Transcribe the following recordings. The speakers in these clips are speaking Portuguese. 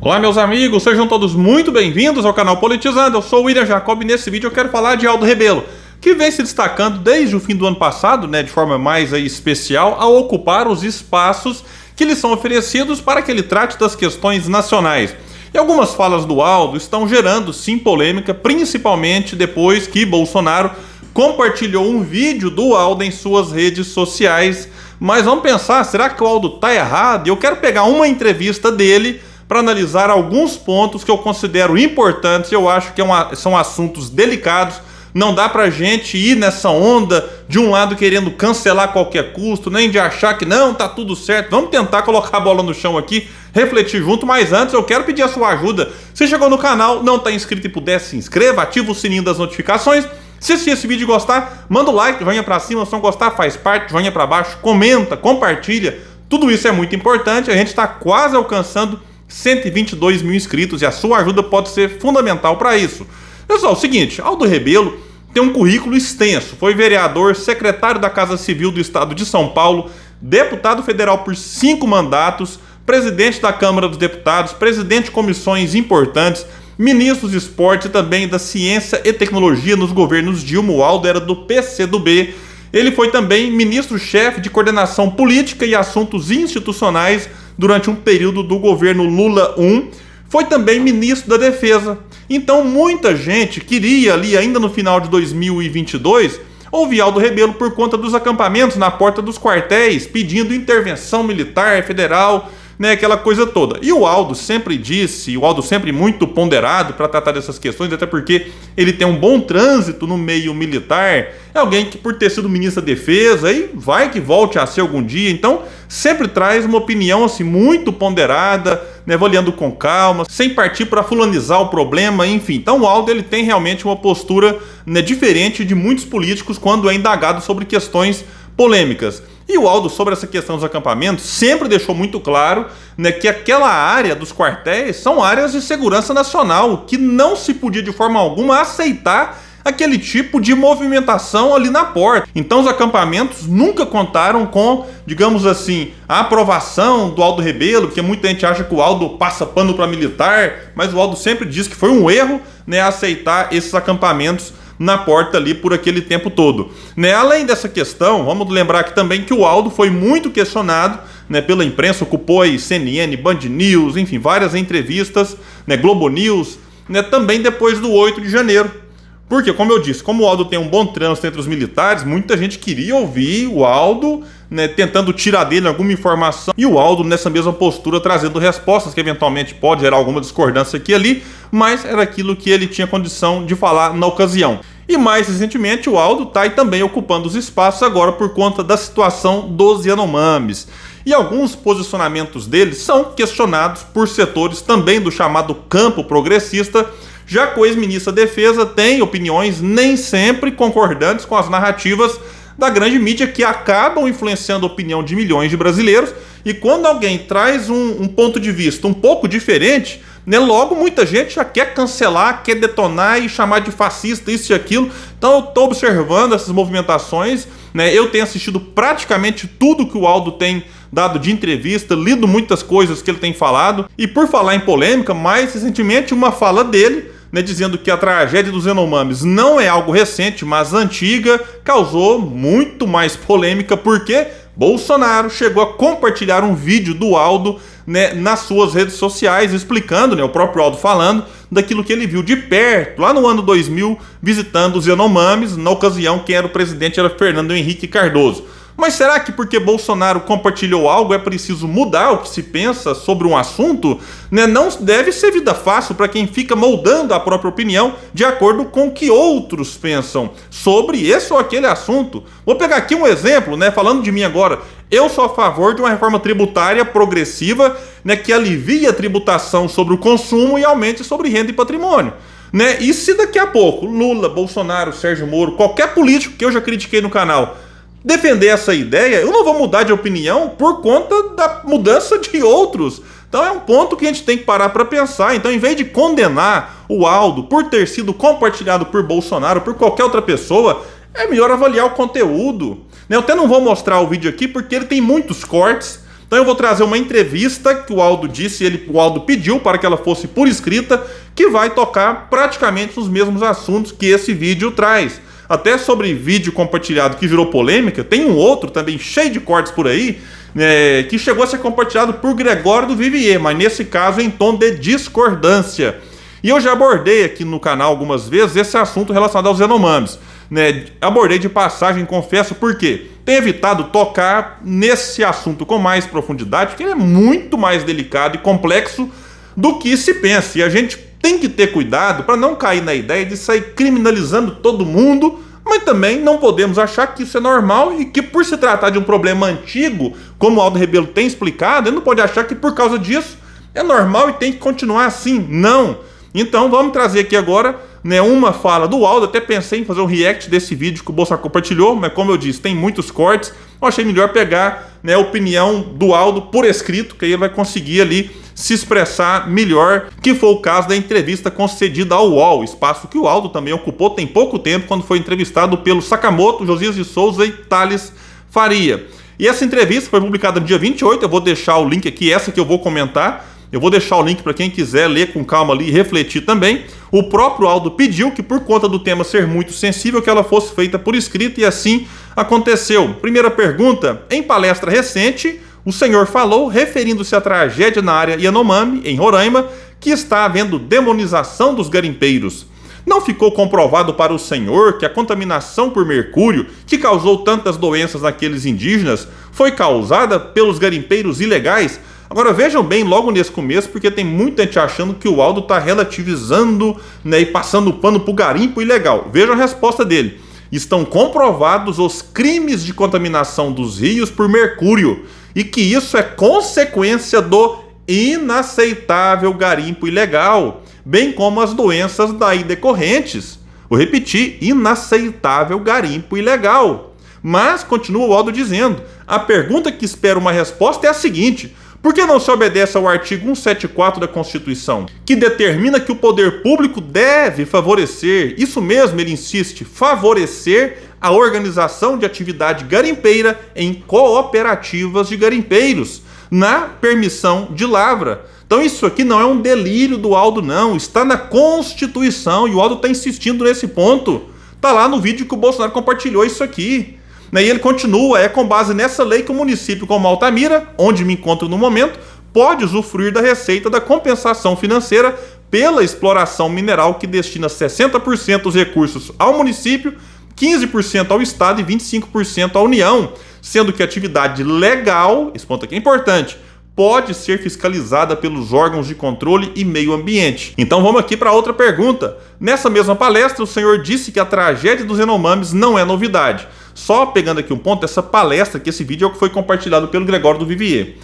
Olá meus amigos, sejam todos muito bem-vindos ao canal Politizando. Eu sou o William Jacob e nesse vídeo eu quero falar de Aldo Rebelo, que vem se destacando desde o fim do ano passado, de forma mais especial, a ocupar os espaços que lhe são oferecidos para que ele trate das questões nacionais. E algumas falas do Aldo estão gerando sim polêmica, principalmente depois que Bolsonaro compartilhou um vídeo do Aldo em suas redes sociais. Mas vamos pensar, será que o Aldo está errado? E eu quero pegar uma entrevista dele para analisar alguns pontos que eu considero importantes. Eu acho que são assuntos delicados. Não dá pra gente ir nessa onda de um lado querendo cancelar a qualquer custo, nem de achar que não, tá tudo certo. Vamos tentar colocar a bola no chão aqui, refletir junto, mas antes eu quero pedir a sua ajuda. Se chegou no canal, não tá inscrito e puder, se inscreva, ativa o sininho das notificações. Se assistir esse vídeo e gostar, manda o like, joinha pra cima. Se não gostar, faz parte, joinha pra baixo, comenta, compartilha. Tudo isso é muito importante. A gente tá quase alcançando 122 mil inscritos e a sua ajuda pode ser fundamental para isso. Pessoal, é o seguinte, Aldo Rebelo tem um currículo extenso. Foi vereador, secretário da Casa Civil do Estado de São Paulo, deputado federal por 5 mandatos, presidente da Câmara dos Deputados, presidente de comissões importantes, ministro dos esportes e também da ciência e tecnologia nos governos Dilma. O Aldo era do PCdoB. Ele foi também ministro-chefe de coordenação política e assuntos institucionais durante um período do governo Lula I. Foi também ministro da Defesa. Então muita gente queria ali, ainda no final de 2022, ouvir Aldo Rebelo por conta dos acampamentos na porta dos quartéis, pedindo intervenção militar federal, aquela coisa toda. E o Aldo sempre disse, o Aldo sempre muito ponderado para tratar dessas questões, até porque ele tem um bom trânsito no meio militar, é alguém que por ter sido ministro da Defesa, e vai que volte a ser algum dia, então sempre traz uma opinião assim muito ponderada, avaliando com calma, sem partir para fulanizar o problema, enfim. Então o Aldo ele tem realmente uma postura diferente de muitos políticos quando é indagado sobre questões polêmicas. E o Aldo, sobre essa questão dos acampamentos, sempre deixou muito claro que aquela área dos quartéis são áreas de segurança nacional, que não se podia de forma alguma aceitar aquele tipo de movimentação ali na porta. Então os acampamentos nunca contaram com, digamos assim, a aprovação do Aldo Rebelo, porque muita gente acha que o Aldo passa pano para militar, mas o Aldo sempre diz que foi um erro aceitar esses acampamentos na porta ali por aquele tempo todo. Além dessa questão, vamos lembrar aqui também que o Aldo foi muito questionado pela imprensa, ocupou aí CNN, Band News, enfim, várias entrevistas, Globo News, também depois do 8 de janeiro. Porque, como eu disse, como o Aldo tem um bom trânsito entre os militares, muita gente queria ouvir o Aldo tentando tirar dele alguma informação, e o Aldo nessa mesma postura trazendo respostas que eventualmente pode gerar alguma discordância aqui e ali, mas era aquilo que ele tinha condição de falar na ocasião. E mais recentemente o Aldo está aí também ocupando os espaços agora por conta da situação dos Yanomamis. E alguns posicionamentos dele são questionados por setores também do chamado campo progressista, já que o ex-ministro da Defesa tem opiniões nem sempre concordantes com as narrativas da grande mídia, que acabam influenciando a opinião de milhões de brasileiros. E quando alguém traz um ponto de vista um pouco diferente, logo muita gente já quer cancelar, quer detonar e chamar de fascista, isso e aquilo. Então eu estou observando essas movimentações, eu tenho assistido praticamente tudo que o Aldo tem dado de entrevista, lido muitas coisas que ele tem falado. E por falar em polêmica, mais recentemente uma fala dele, dizendo que a tragédia dos Yanomamis não é algo recente, mas antiga, causou muito mais polêmica, porque Bolsonaro chegou a compartilhar um vídeo do Aldo nas suas redes sociais, explicando, o próprio Aldo falando daquilo que ele viu de perto, lá no ano 2000, visitando os Yanomamis. Na ocasião, quem era o presidente era Fernando Henrique Cardoso. Mas será que porque Bolsonaro compartilhou algo é preciso mudar o que se pensa sobre um assunto? Não deve ser vida fácil para quem fica moldando a própria opinião de acordo com o que outros pensam sobre esse ou aquele assunto. Vou pegar aqui um exemplo, falando de mim agora. Eu sou a favor de uma reforma tributária progressiva, que alivie a tributação sobre o consumo e aumente sobre renda e patrimônio. E se daqui a pouco Lula, Bolsonaro, Sérgio Moro, qualquer político que eu já critiquei no canal, defender essa ideia, eu não vou mudar de opinião por conta da mudança de outros. Então é um ponto que a gente tem que parar para pensar. Então, em vez de condenar o Aldo por ter sido compartilhado por Bolsonaro, por qualquer outra pessoa, é melhor avaliar o conteúdo. Eu até não vou mostrar o vídeo aqui porque ele tem muitos cortes, Então eu vou trazer uma entrevista que o Aldo disse, o Aldo pediu para que ela fosse por escrita, que vai tocar praticamente os mesmos assuntos que esse vídeo traz. Até sobre vídeo compartilhado que virou polêmica, tem um outro também cheio de cortes por aí, que chegou a ser compartilhado por Gregório do Vivier, mas nesse caso em tom de discordância. E eu já abordei aqui no canal algumas vezes esse assunto relacionado aos Yanomamis. Abordei de passagem, confesso, porque tenho evitado tocar nesse assunto com mais profundidade, porque ele é muito mais delicado e complexo do que se pensa. E a gente tem que ter cuidado para não cair na ideia de sair criminalizando todo mundo, mas também não podemos achar que isso é normal e que, por se tratar de um problema antigo, como o Aldo Rebelo tem explicado, ele não pode achar que por causa disso é normal e tem que continuar assim. Não. Então vamos trazer aqui agora uma fala do Aldo. Até pensei em fazer um react desse vídeo que o Bolsonaro compartilhou, mas como eu disse, tem muitos cortes. Eu achei melhor pegar a opinião do Aldo por escrito, que aí ele vai conseguir ali se expressar melhor, que foi o caso da entrevista concedida ao UOL, espaço que o Aldo também ocupou tem pouco tempo, quando foi entrevistado pelo Sakamoto, Josias de Souza e Thales Faria. E essa entrevista foi publicada no dia 28, eu vou deixar o link aqui, essa que eu vou comentar. Eu vou deixar o link para quem quiser ler com calma ali e refletir também. O próprio Aldo pediu que, por conta do tema ser muito sensível, que ela fosse feita por escrito, e assim aconteceu. Primeira pergunta: em palestra recente, o senhor falou, referindo-se à tragédia na área Yanomami, em Roraima, que está havendo demonização dos garimpeiros. Não ficou comprovado para o senhor que a contaminação por mercúrio, que causou tantas doenças naqueles indígenas, foi causada pelos garimpeiros ilegais? Agora vejam bem logo nesse começo, porque tem muita gente achando que o Aldo está relativizando e passando o pano para o garimpo ilegal. Vejam a resposta dele. Estão comprovados os crimes de contaminação dos rios por mercúrio e que isso é consequência do inaceitável garimpo ilegal, bem como as doenças daí decorrentes. Vou repetir, inaceitável garimpo ilegal. Mas, continua o Aldo dizendo, a pergunta que espera uma resposta é a seguinte: por que não se obedece ao artigo 174 da Constituição, que determina que o poder público deve favorecer, isso mesmo ele insiste, favorecer a organização de atividade garimpeira em cooperativas de garimpeiros, na permissão de lavra? Então isso aqui não é um delírio do Aldo, não, está na Constituição e o Aldo está insistindo nesse ponto. Está lá no vídeo que o Bolsonaro compartilhou isso aqui. E ele continua, é com base nessa lei que o município como Altamira, onde me encontro no momento, pode usufruir da receita da compensação financeira pela exploração mineral, que destina 60% dos recursos ao município, 15% ao Estado e 25% à União, sendo que a atividade legal, esse ponto aqui é importante, pode ser fiscalizada pelos órgãos de controle e meio ambiente. Então vamos aqui para outra pergunta. Nessa mesma palestra, o senhor disse que a tragédia dos Yanomamis não é novidade. Só pegando aqui um ponto, essa palestra, que esse vídeo é o que foi compartilhado pelo Gregório do Vivier.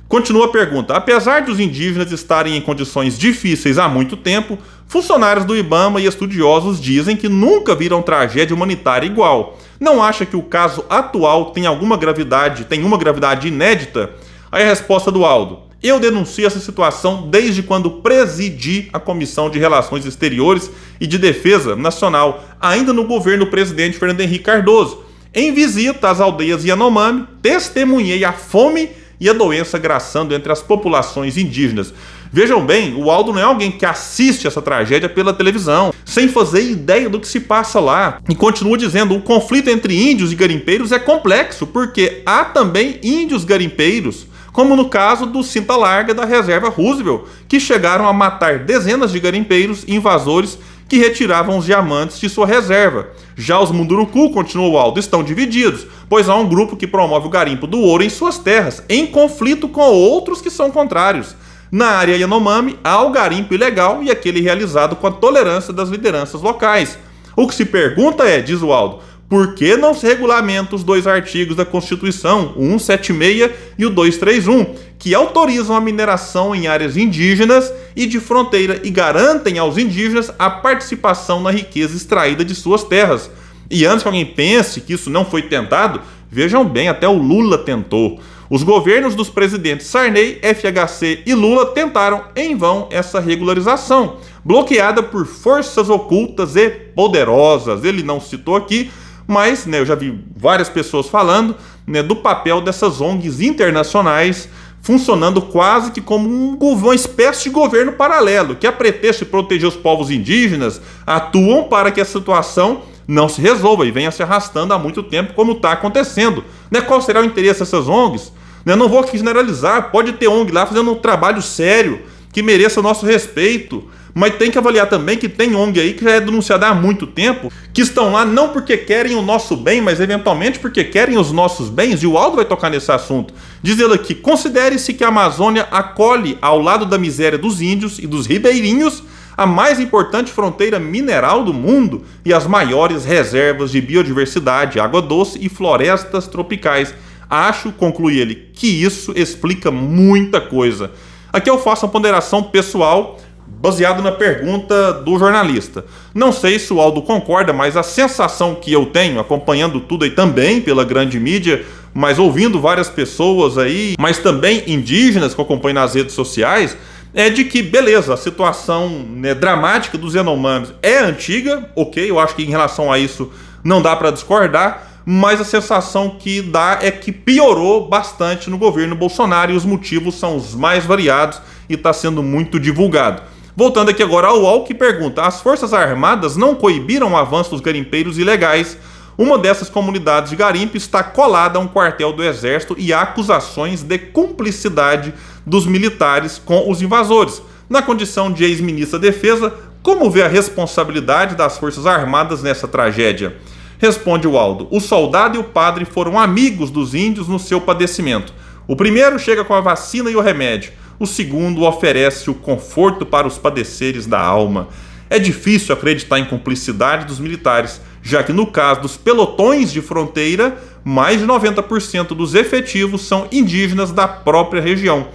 Continua a pergunta. Apesar dos indígenas estarem em condições difíceis há muito tempo, funcionários do IBAMA e estudiosos dizem que nunca viram tragédia humanitária igual. Não acha que o caso atual tem uma gravidade inédita? Aí a resposta do Aldo: eu denuncio essa situação desde quando presidi a Comissão de Relações Exteriores e de Defesa Nacional, ainda no governo do presidente Fernando Henrique Cardoso. Em visita às aldeias Yanomami, testemunhei a fome e a doença graçando entre as populações indígenas. Vejam bem, o Aldo não é alguém que assiste essa tragédia pela televisão, sem fazer ideia do que se passa lá. E continua dizendo, o conflito entre índios e garimpeiros é complexo, porque há também índios garimpeiros, como no caso do Cinta Larga da reserva Roosevelt, que chegaram a matar dezenas de garimpeiros e invasores que retiravam os diamantes de sua reserva. Já os Munduruku, continuou o Aldo, estão divididos, pois há um grupo que promove o garimpo do ouro em suas terras, em conflito com outros que são contrários. Na área Yanomami, há o garimpo ilegal e aquele realizado com a tolerância das lideranças locais. O que se pergunta é, diz o Aldo, por que não se regulamenta os dois artigos da Constituição, o 176 e o 231, que autorizam a mineração em áreas indígenas e de fronteira e garantem aos indígenas a participação na riqueza extraída de suas terras? E antes que alguém pense que isso não foi tentado, vejam bem, até o Lula tentou. Os governos dos presidentes Sarney, FHC e Lula tentaram em vão essa regularização, bloqueada por forças ocultas e poderosas. Ele não citou aqui, mas, né, eu já vi várias pessoas falando, né, do papel dessas ONGs internacionais funcionando quase que como uma espécie de governo paralelo, que a pretexto de proteger os povos indígenas, atuam para que a situação não se resolva e venha se arrastando há muito tempo, como está acontecendo. Né, qual será o interesse dessas ONGs? Né, não vou aqui generalizar, pode ter ONG lá fazendo um trabalho sério, que mereça nosso respeito, mas tem que avaliar também que tem ONG aí que já é denunciada há muito tempo, que estão lá não porque querem o nosso bem, mas eventualmente porque querem os nossos bens, e o Aldo vai tocar nesse assunto. Diz ele aqui: considere-se que a Amazônia acolhe, ao lado da miséria dos índios e dos ribeirinhos, a mais importante fronteira mineral do mundo e as maiores reservas de biodiversidade, água doce e florestas tropicais. Acho, conclui ele, que isso explica muita coisa. Aqui eu faço uma ponderação pessoal baseado na pergunta do jornalista. Não sei se o Aldo concorda, mas a sensação que eu tenho, acompanhando tudo aí também pela grande mídia, mas ouvindo várias pessoas aí, mas também indígenas que eu acompanho nas redes sociais, é de que, beleza, a situação, né, dramática dos Yanomamis é antiga, ok, eu acho que em relação a isso não dá para discordar, mas a sensação que dá é que piorou bastante no governo Bolsonaro e os motivos são os mais variados e está sendo muito divulgado. Voltando aqui agora ao UOL, que pergunta: as Forças Armadas não coibiram o avanço dos garimpeiros ilegais? Uma dessas comunidades de garimpo está colada a um quartel do Exército e há acusações de cumplicidade dos militares com os invasores. Na condição de ex-ministra da Defesa, como vê a responsabilidade das Forças Armadas nessa tragédia? Responde o Aldo: o soldado e o padre foram amigos dos índios no seu padecimento. O primeiro chega com a vacina e o remédio. O segundo oferece o conforto para os padeceres da alma. É difícil acreditar em cumplicidade dos militares, já que no caso dos pelotões de fronteira, mais de 90% dos efetivos são indígenas da própria região.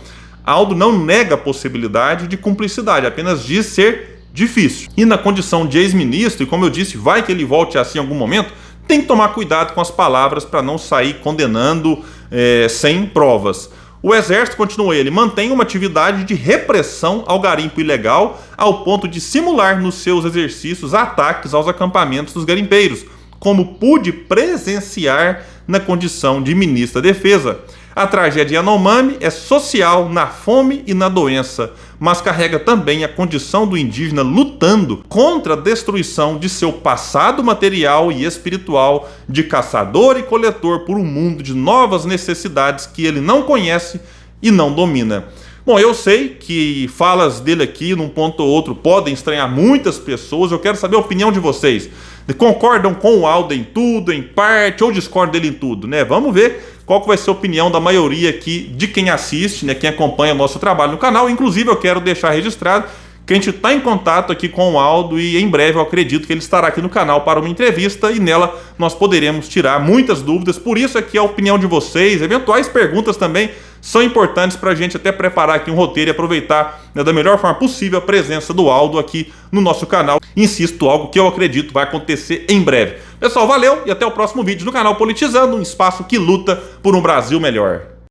Aldo não nega a possibilidade de cumplicidade, apenas diz ser difícil. E na condição de ex-ministro, e como eu disse, vai que ele volte assim em algum momento, tem que tomar cuidado com as palavras para não sair condenando sem provas. O Exército, continua ele, mantém uma atividade de repressão ao garimpo ilegal ao ponto de simular nos seus exercícios ataques aos acampamentos dos garimpeiros, como pude presenciar na condição de ministro da Defesa. A tragédia Yanomami é social na fome e na doença, mas carrega também a condição do indígena lutando contra a destruição de seu passado material e espiritual de caçador e coletor por um mundo de novas necessidades que ele não conhece e não domina. Bom, eu sei que falas dele aqui, num ponto ou outro, podem estranhar muitas pessoas. Eu quero saber a opinião de vocês. Concordam com o Aldo em tudo, em parte, ou discordam dele em tudo, né? Vamos ver qual que vai ser a opinião da maioria aqui de quem assiste, né? Quem acompanha o nosso trabalho no canal. Inclusive, eu quero deixar registrado que a gente está em contato aqui com o Aldo e em breve eu acredito que ele estará aqui no canal para uma entrevista e nela nós poderemos tirar muitas dúvidas. Por isso aqui a opinião de vocês, eventuais perguntas também são importantes para a gente até preparar aqui um roteiro e aproveitar, né, da melhor forma possível a presença do Aldo aqui no nosso canal. Insisto, algo que eu acredito vai acontecer em breve. Pessoal, valeu e até o próximo vídeo no canal Politizando, um espaço que luta por um Brasil melhor.